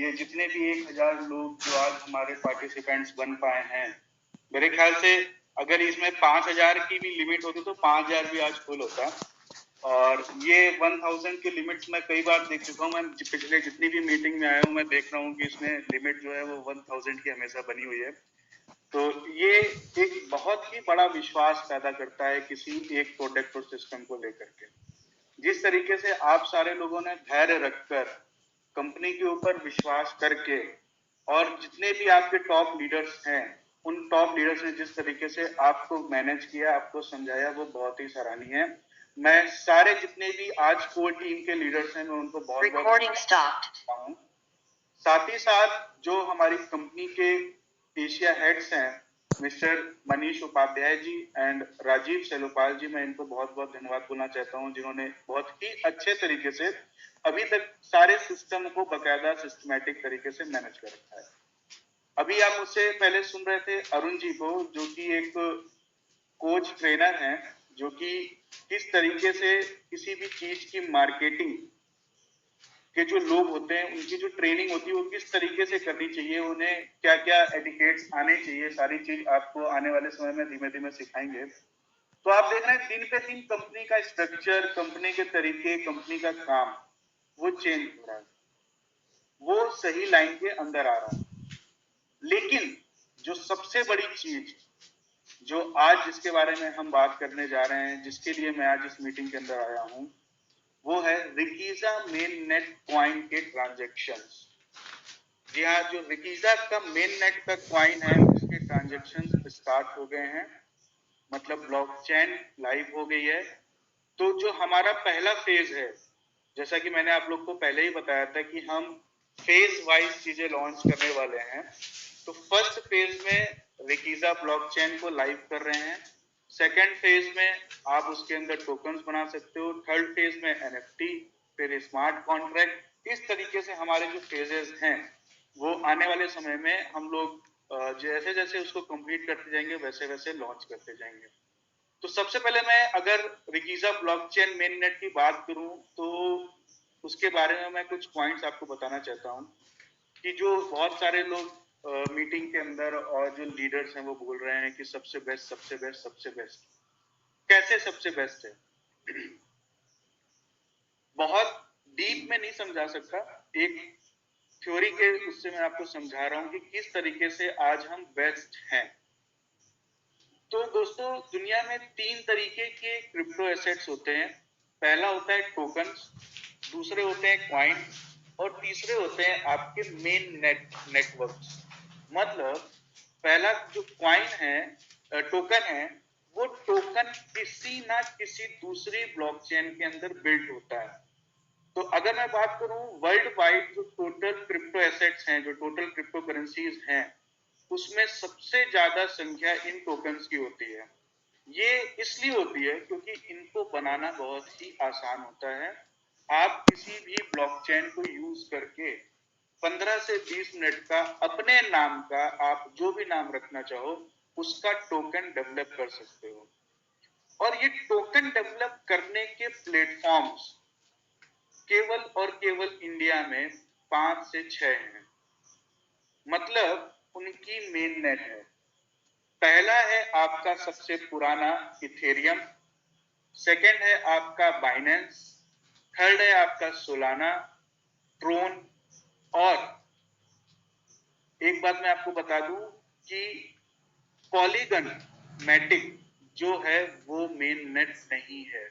ये जितने भी 1000 लोग जो आज हमारे पार्टिसिपेंट्स बन पाए हैं, मेरे ख्याल से अगर इसमें 5000 की भी लिमिट होती तो 5000 भी आज फुल होता। और ये 1000 की लिमिट्स मैं कई बार देख चुका हूँ। मैं पिछले जितनी भी मीटिंग में आया हूँ मैं देख रहा हूँ कि इसमें लिमिट जो है वो 1000 की हमेशा बनी हुई है। तो ये एक बहुत ही बड़ा विश्वास पैदा करता है किसी एक प्रोडक्ट और सिस्टम को लेकर के। जिस तरीके से आप सारे लोगों ने धैर्य रखकर कंपनी के ऊपर विश्वास करके और जितने भी आपके टॉप लीडर्स हैं उन टॉप लीडर्स ने जिस तरीके से आपको मैनेज किया, आपको समझाया, वो बहुत ही सराहनीय है। मैं सारे जितने भी आज कोर टीम के लीडर्स हैं मैं उनको बहुत बहुत साथ ही साथ जो हमारी कंपनी के एशिया हेड्स हैं मिस्टर मनीष उपाध्याय जी एंड राजीव सेलोपाल जी, मैं इनको बहुत बहुत धन्यवाद बोलना चाहता हूं जिन्होंने बहुत ही अच्छे तरीके से अभी तक सारे सिस्टम को बकायदा सिस्टमैटिक तरीके से मैनेज कर रखा है। अभी आप मुझसे पहले सुन रहे थे अरुण जी को, जो कि एक कोच ट्रेनर हैं, जो कि किस तरीके से किसी भी चीज की मार्केटिंग के जो लोग होते हैं उनकी जो ट्रेनिंग होती है वो किस तरीके से करनी चाहिए, उन्हें क्या क्या एटिकेट्स आने चाहिए, सारी चीज आपको आने वाले समय में धीमे धीमे सिखाएंगे। तो आप देख रहे हैं दिन पे दिन कंपनी का स्ट्रक्चर, कंपनी के तरीके, कंपनी का काम वो चेंज हो रहा है, वो सही लाइन के अंदर आ रहा है। लेकिन जो सबसे बड़ी चीज जो आज जिसके बारे में हम बात करने जा रहे हैं, जिसके लिए मैं आज इस मीटिंग के अंदर आया हूं, वो है रिकीजा मेन नेट कॉइन के ट्रांजैक्शंस। जी हाँ, जो रिकीजा का मेन नेट का कॉइन है उसके ट्रांजैक्शंस स्टार्ट हो गए हैं, मतलब ब्लॉकचेन लाइव हो गई है। तो जो हमारा पहला फेज है, जैसा कि मैंने आप लोग को पहले ही बताया था कि हम फेज वाइज चीजें लॉन्च करने वाले हैं। तो फर्स्ट फेज में रिकीजा ब्लॉकचेन को लाइव कर रहे हैं। सेकेंड फेज में आप उसके अंदर टोकन्स बना सकते हो। थर्ड फेज में एनएफटी, फिर स्मार्ट कॉन्ट्रैक्ट। इस तरीके से हमारे जो फेजेस हैं वो आने वाले समय में हम लोग जैसे जैसे उसको कंप्लीट करते जाएंगे वैसे वैसे लॉन्च करते जाएंगे। तो सबसे पहले मैं अगर रिकीजा ब्लॉकचेन मेन नेट की बात करूं तो उसके बारे में मैं कुछ पॉइंट्स आपको बताना चाहता हूं कि जो बहुत सारे लोग मीटिंग के अंदर और जो लीडर्स हैं वो बोल रहे हैं कि सबसे बेस्ट सबसे बेस्ट सबसे बेस्ट। कैसे सबसे बेस्ट है? बहुत डीप में नहीं समझा सकता, एक थ्योरी के उससे मैं आपको समझा रहा हूं कि किस तरीके से आज हम बेस्ट हैं। तो दोस्तों दुनिया में 3 तरीके के क्रिप्टो एसेट्स होते हैं। पहला होता है टोकन्स, दूसरे होते हैं कॉइन और तीसरे होते हैं आपके मेन नेटवर्क्स। मतलब पहला जो कॉइन है, टोकन है, वो टोकन किसी ना किसी दूसरी ब्लॉकचेन के अंदर बिल्ड होता है। तो अगर मैं बात करूं वर्ल्ड वाइड जो टोटल क्रिप्टो एसेट्स हैं, जो टोटल क्रिप्टो करेंसीज हैं, उसमें सबसे ज्यादा संख्या इन टोकन्स की होती है। ये इसलिए होती है क्योंकि इनको बनाना बहुत ही आसान होता है। आप किसी भी ब्लॉकचेन को यूज करके 15 से 20 मिनट का अपने नाम का, आप जो भी नाम रखना चाहो उसका टोकन डेवलप कर सकते हो। और ये टोकन डेवलप करने के प्लेटफॉर्म्स केवल और केवल इंडिया में 5 से 6 हैं। मतलब उनकी मेन नेट है। पहला है आपका सबसे पुराना इथेरियम, सेकंड है आपका बाइनेंस, थर्ड है आपका सोलाना, ट्रोन। और एक बात मैं आपको बता दूं कि पॉलीगन मैटिक जो है वो मेन नेट नहीं है,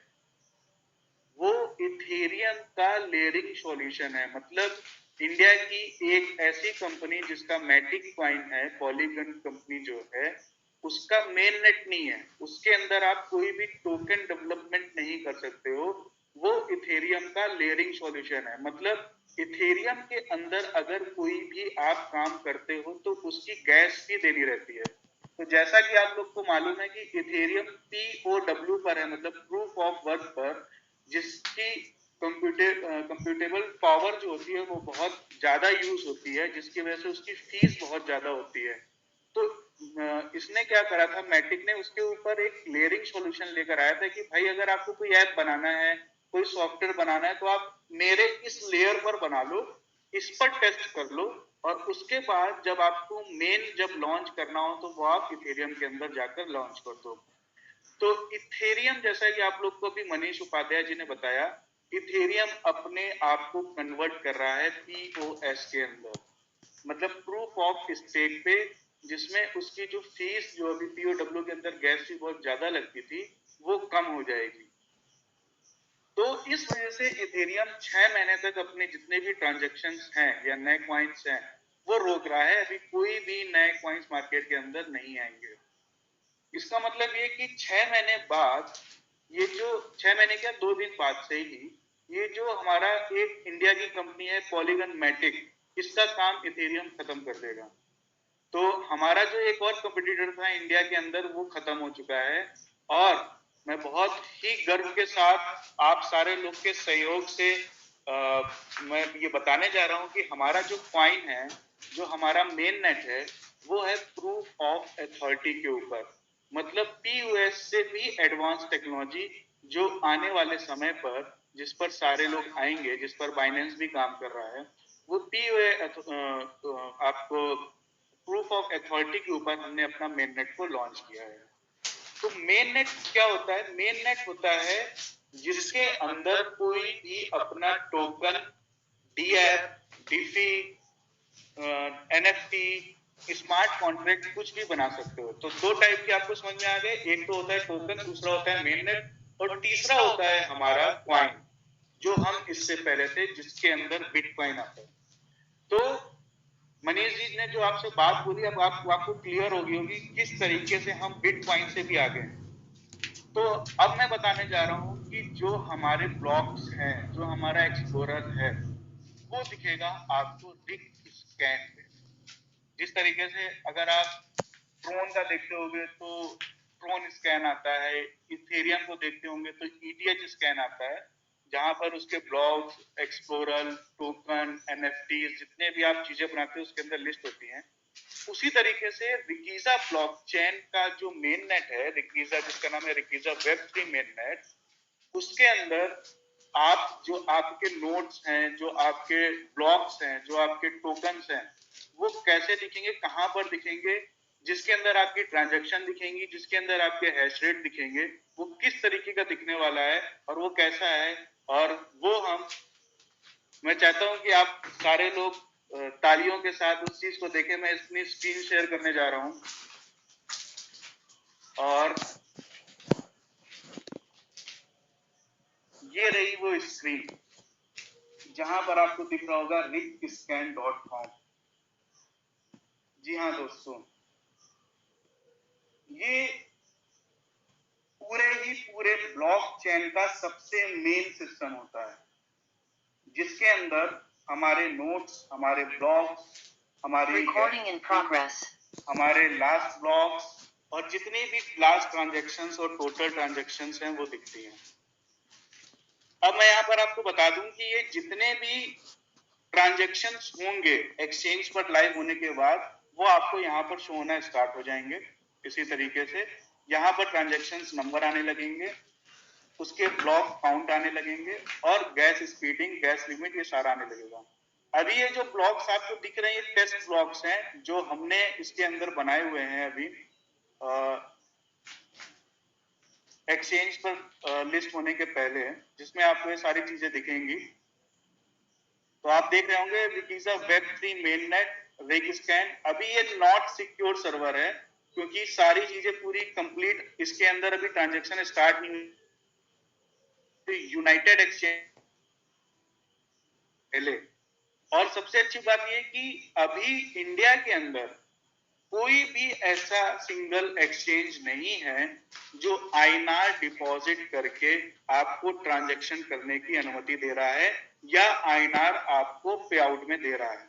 वो इथेरियम का लेयरिंग सॉल्यूशन है। मतलब इंडिया की एक ऐसी कंपनी जिसका मैटिक कॉइन है, पॉलीगन कंपनी जो है, उसका मेन नेट नहीं है, उसके अंदर आप कोई भी टोकन डेवलपमेंट नहीं कर सकते हो। वो इथेरियम का लेयरिंग सॉल्यूशन है। मतलब इथेरियम के अंदर अगर कोई भी आप काम करते हो तो उसकी गैस भी देनी रहती है। तो जैसा कि आप लोग को मालूम है कि इथेरियम POW पर है, मतलब प्रूफ ऑफ वर्क पर, जिसकी कंप्यूटेबल पावर जो होती है वो बहुत ज्यादा यूज होती है, जिसकी वजह से उसकी फीस बहुत ज्यादा होती है। तो इसने क्या करा था, मैटिक ने उसके ऊपर एक लेयरिंग सॉल्यूशन लेकर आया था कि भाई अगर आपको कोई ऐप बनाना है, कोई सॉफ्टवेयर बनाना है तो आप मेरे इस लेयर पर बना लो, इस पर टेस्ट कर लो, और उसके बाद जब आपको जब लॉन्च करना हो तो वो आप इथेरियम के अंदर जाकर लॉन्च कर दो। तो इथेरियम, जैसा कि आप लोग को भी मनीष उपाध्याय जी ने बताया, इथेरियम अपने आप को कन्वर्ट कर रहा है पीओएस के अंदर, मतलब प्रूफ ऑफ स्टेक पे, जिसमें उसकी जो फीस जो अभी पीओडब्ल्यू के अंदर गैस की बहुत ज्यादा लगती थी वो कम हो जाएगी। तो इस वजह से इथेरियम 6 महीने तक अपने जितने भी ट्रांजैक्शंस हैं या नए कॉइन्स हैं वो रोक रहा है। अभी कोई भी नए कॉइन्स मार्केट के अंदर नहीं आएंगे। इसका मतलब ये कि 6 महीने बाद, ये जो 6 महीने क्या 2 दिन बाद से ही ये जो हमारा एक इंडिया की कंपनी है पॉलीगन मैटिक, इसका काम इथेरियम खत्म कर देगा। तो हमारा जो एक और कंपटीटर था इंडिया के अंदर वो खत्म हो चुका है। और मैं बहुत ही गर्व के साथ आप सारे लोग के सहयोग से मैं ये बताने जा रहा हूं कि हमारा जो कॉइन है, जो हमारा मेन नेट है, वो है प्रूफ ऑफ अथॉरिटी के ऊपर, मतलब पीयूएस से भी एडवांस टेक्नोलॉजी, जो आने वाले समय पर जिस पर सारे लोग आएंगे, जिस पर बाइनेंस भी काम कर रहा है, वो पीयूए आपको प्रूफ ऑफ अथॉरिटी के ऊपर हमने अपना मेन नेट को लॉन्च किया है। तो मेन नेट क्या होता है? मेन नेट होता है जिसके अंदर कोई भी अपना token, DF, DeFi, NFT, smart contract कुछ भी बना सकते हो। तो दो टाइप के आपको समझ में आ गए, एक तो होता है टोकन, दूसरा होता है मेन नेट, और तीसरा होता है हमारा क्वाइन, जो हम इससे पहले थे जिसके अंदर बिटकॉइन आता है। तो मनीष जी ने जो आपसे बात बोली, अब आपको क्लियर होगी होगी किस तरीके से हम बिटकॉइन से भी आगे हैं। तो अब मैं बताने जा रहा हूं कि जो हमारे ब्लॉक्स हैं, जो हमारा एक्सप्लोरर है, वो दिखेगा आपको रिग स्कैन पे। जिस तरीके से अगर आप ट्रोन का देखते होंगे तो ट्रोन स्कैन आता है, इथेरियम को देखते होंगे तो ईटीएच स्कैन आता है, जहां पर उसके ब्लॉक्स, एक्सप्लोरर, टोकन, एनएफटी, जितने भी आप चीजें बनाते हैं उसके अंदर लिस्ट होती हैं। उसी तरीके से रिकीजा ब्लॉकचेन का जो मेन नेट है, रिकीजा जिसका नाम है रिकीजा वेब3 मेन नेट, उसके अंदर आप जो आपके नोड्स हैं, जो आपके ब्लॉक्स हैं, जो आपके टोकन्स हैं, वो कैसे दिखेंगे, कहां पर दिखेंगे, जिसके अंदर आपकी ट्रांजैक्शन दिखेंगी, जिसके अंदर आपके हैश रेट दिखेंगे, वो किस तरीके का दिखने वाला है और वो कैसा है। और वो मैं चाहता हूं कि आप सारे लोग तालियों के साथ उस चीज को देखें। मैं अपनी स्क्रीन शेयर करने जा रहा हूं, और ये रही वो स्क्रीन जहां पर आपको दिख रहा होगा rigscan.com। जी हाँ दोस्तों, ये पूरे ब्लॉकचेन का सबसे मेन सिस्टम होता है, जिसके अंदर हमारे नोट्स, हमारे ब्लॉक्स, हमारे लास्ट ब्लॉक्स और जितनी भी लास्ट ट्रांजैक्शंस और टोटल ट्रांजैक्शंस हैं वो दिखती हैं। अब मैं यहाँ पर आपको बता दूं कि ये जितने भी ट्रांजैक्शंस होंगे एक्सचेंज पर लाइव होने के बाद, वो आपको यहाँ पर शो होना स्टार्ट हो जाएंगे। इसी तरीके से यहाँ पर ट्रांजैक्शंस नंबर आने लगेंगे, उसके ब्लॉक काउंट आने लगेंगे, और गैस स्पीडिंग, गैस लिमिट, ये सारा आने लगेगा। अभी ये जो ब्लॉक्स आपको दिख रहे हैं ये टेस्ट ब्लॉक्स हैं जो हमने इसके अंदर बनाए हुए हैं अभी एक्सचेंज पर लिस्ट होने के पहले, जिसमें आपको ये सारी चीजें दिखेंगी। तो आप देख रहे होंगे विकिजा वेब3 मेन नेट, रिग स्कैन। अभी ये नॉट सिक्योर सर्वर है क्योंकि सारी चीजें पूरी कंप्लीट, इसके अंदर अभी ट्रांजैक्शन स्टार्ट नहीं हुई। यूनाइटेड एक्सचेंज पहले, और सबसे अच्छी बात यह कि अभी इंडिया के अंदर कोई भी ऐसा सिंगल एक्सचेंज नहीं है जो आईएनआर डिपॉजिट करके आपको ट्रांजैक्शन करने की अनुमति दे रहा है या आईएनआर आपको पे आउट में दे रहा है।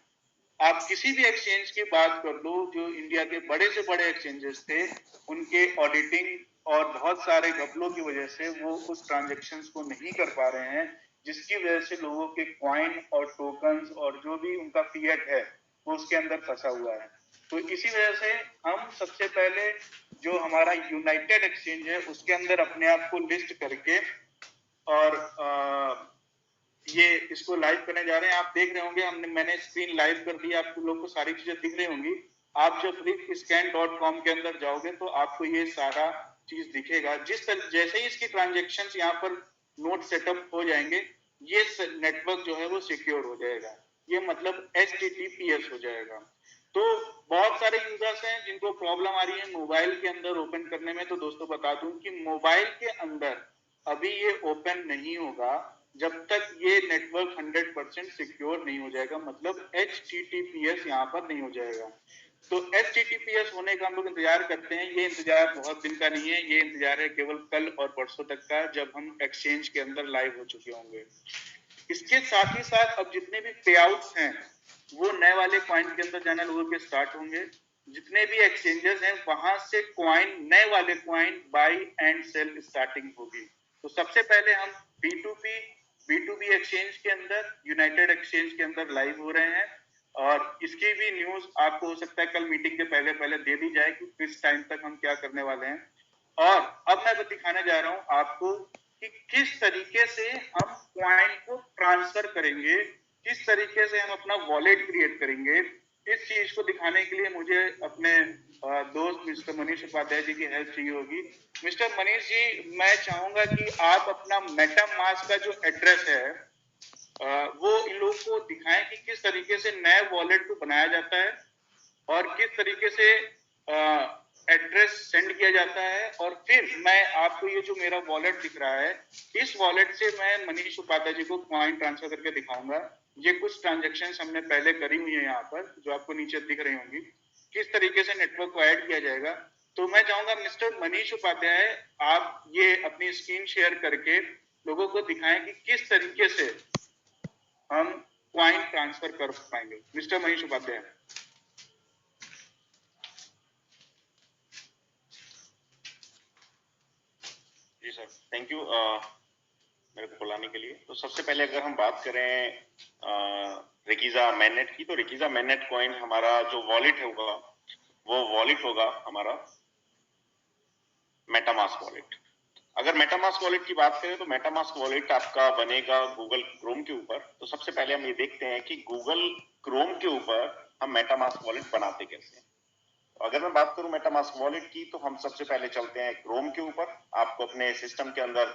आप किसी भी एक्सचेंज की बात कर लो, जो इंडिया के बड़े से बड़े एक्सचेंजेस थे, उनके ऑडिटिंग और बहुत सारे घपलों की वजह से वो उस ट्रांजैक्शंस को नहीं कर पा रहे हैं, जिसकी वजह से लोगों के कॉइन और टोकन्स और जो भी उनका फिएट है वो उसके अंदर फंसा हुआ है। तो इसी वजह से हम सबसे पहले जो हमारा यूनाइटेड एक्सचेंज है उसके अंदर अपने आप को लिस्ट करके और ये इसको लाइव करने जा रहे हैं। आप देख रहे होंगे, मैंने स्क्रीन लाइव कर दी, आप लोग को सारी चीजें दिख रही होंगी। आप जब rigscan.com के अंदर जाओगे तो आपको ये सारा चीज दिखेगा। जैसे ही इसकी ट्रांजेक्शन यहाँ पर नोट सेटअप हो जाएंगे, ये नेटवर्क जो है वो सिक्योर हो जाएगा। ये मतलब HTTPS हो जाएगा। तो बहुत सारे यूजर्स हैं जिनको प्रॉब्लम आ रही है मोबाइल के अंदर ओपन करने में। तो दोस्तों बता दूं कि मोबाइल के अंदर अभी ये ओपन नहीं होगा जब तक ये नेटवर्क 100% सिक्योर नहीं हो जाएगा, मतलब HTTPS यहाँ पर नहीं हो जाएगा। तो HTTPS होने का हम लोग इंतजार करते हैं। ये इंतजार बहुत दिन का नहीं है, ये इंतजार है केवल कल और परसों तक का, जब हम एक्सचेंज के अंदर लाइव हो चुके होंगे। इसके साथ ही साथ अब जितने भी पे आउट्स हैं वो नए वाले कॉइन के अंदर जाना लोगों के स्टार्ट होंगे। जितने भी एक्सचेंजेस हैं वहां से कॉइन, नए वाले coin buy and sell starting होगी। तो सबसे पहले हम B2B एक्सचेंज के अंदर, यूनाइटेड एक्सचेंज के अंदर लाइव हो रहे हैं। और इसकी भी न्यूज आपको हो सकता है कल मीटिंग के पहले पहले दे दी जाए कि किस टाइम तक हम क्या करने वाले हैं। और अब मैं दिखाने जा रहा हूं आपको कि किस तरीके से हम कॉइन को ट्रांसफर करेंगे, किस तरीके से हम अपना वॉलेट क्रिएट करेंगे। इस चीज को दिखाने के लिए मुझे अपने दोस्त मिस्टर मनीष उपाध्याय जी की हेल्प चाहिए होगी। मिस्टर मनीष जी, मैं चाहूंगा कि आप अपना मेटामास्क का जो एड्रेस है वो इन लोगों को दिखाएं कि किस तरीके से नए वॉलेट को बनाया जाता है और किस तरीके से एड्रेस सेंड किया जाता है। और फिर मैं आपको ये जो मेरा वॉलेट दिख रहा है, इस वॉलेट से मैं मनीष उपाध्याय जी को कॉइन ट्रांसफर करके दिखाऊंगा। ये कुछ ट्रांजेक्शन हमने पहले करी हुई है यहाँ पर, जो आपको नीचे दिख रही होंगी। किस तरीके से नेटवर्क को ऐड किया जाएगा। तो मैं चाहूंगा मिस्टर मनीष उपाध्याय, आप ये अपनी स्क्रीन शेयर करके लोगों को दिखाएं कि किस तरीके से हम कॉइन ट्रांसफर कर पाएंगे। मिस्टर मनीष उपाध्याय। जी सर, थैंक यू मेरे को बुलाने के लिए। तो सबसे पहले अगर हम बात करें रिकीजा मैननेट की, तो रिकीजा मैननेट कॉइन हमारा जो वॉलेट होगा वो वॉलेट होगा हमारा मेटामास्क वॉलेट। अगर मेटामास्क वॉलेट की बात करें तो मेटामास्क वॉलेट आपका बनेगा गूगल क्रोम के ऊपर। तो सबसे पहले हम ये देखते हैं कि गूगल क्रोम के ऊपर हम मेटामास्क वॉलेट बनाते कैसे हैं। अगर मैं बात करूं मेटामास्क वॉलेट की, तो हम सबसे पहले चलते हैं क्रोम के ऊपर। आपको अपने सिस्टम के अंदर